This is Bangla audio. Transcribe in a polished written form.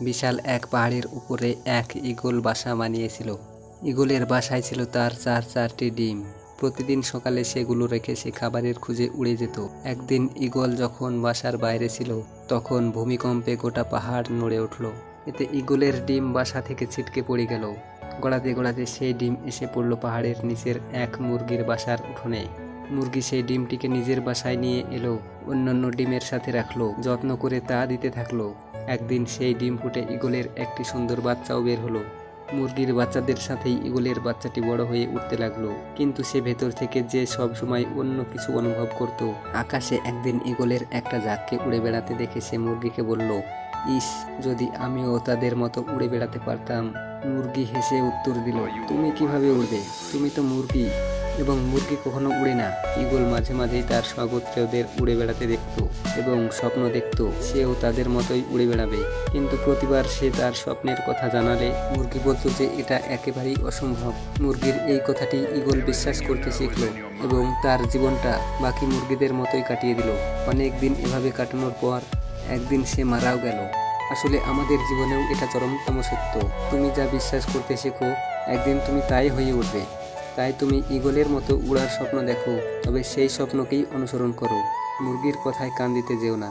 বিশাল এক পাহাড়ের উপরে এক ঈগল বাসা বানিয়েছিল। ঈগলের বাসায় ছিল তার চারটি ডিম। প্রতিদিন সকালে সেগুলো রেখে সে খাবারের খুঁজে উড়ে যেত। একদিন ঈগল যখন বাসার বাইরে ছিল, তখন ভূমিকম্পে গোটা পাহাড় নড়ে উঠল। এতে ঈগলের ডিম বাসা থেকে ছিটকে পড়ে গেল। গড়াতে গড়াতে সেই ডিম এসে পড়ল পাহাড়ের নিচের এক মুরগির বাসার উঠোনে। মুরগি সেই ডিমটিকে নিজের বাসায় নিয়ে এলো, অন্যান্য ডিমের সাথে রাখলো, যত্ন করে তা দিতে থাকলো। একদিন সেই ডিম ফুটে ঈগলের একটি সুন্দর বাচ্চাও বের হলো। মুরগির বাচ্চাদের সাথেই ঈগলের বাচ্চাটি বড় হয়ে উঠতে লাগলো, কিন্তু সে ভেতর থেকে যে সব সময় অন্য কিছু অনুভব করত। আকাশে একদিন ঈগলের একটা ঝাঁককে উড়ে বেড়াতে দেখে সে মুরগিকে বলল, ইস, যদি আমিও তাদের মতো উড়ে বেড়াতে পারতাম। মুরগি হেসে উত্তর দিল, তুমি কিভাবে উড়বে? তুমি তো মুরগি, এবং মুরগি কখনো উড়ে না। ঈগল মাঝে মাঝেই তার স্বগোত্রীয়দের উড়ে বেড়াতে দেখত এবং স্বপ্ন দেখত সেও তাদের মতোই উড়ে বেড়াবে। কিন্তু প্রতিবার সে তার স্বপ্নের কথা জানালে মুরগি বলতো যে এটা একেবারেই অসম্ভব। মুরগির এই কথাটি ঈগল বিশ্বাস করতে শিখল এবং তার জীবনটা বাকি মুরগিদের মতোই কাটিয়ে দিল। অনেক দিন এভাবে কাটানোর পর একদিন সে মারাও গেল। আসলে আমাদের জীবনেও এটা চরমতম সত্য। তুমি যা বিশ্বাস করতে শেখো, একদিন তুমি তাই হয়ে উঠবে। তাই তুমি ঈগলের মতো উড়ার স্বপ্ন দেখো, তবে সেই স্বপ্নকেই অনুসরণ করো। মুরগির কথায় কান দিতে যেও না।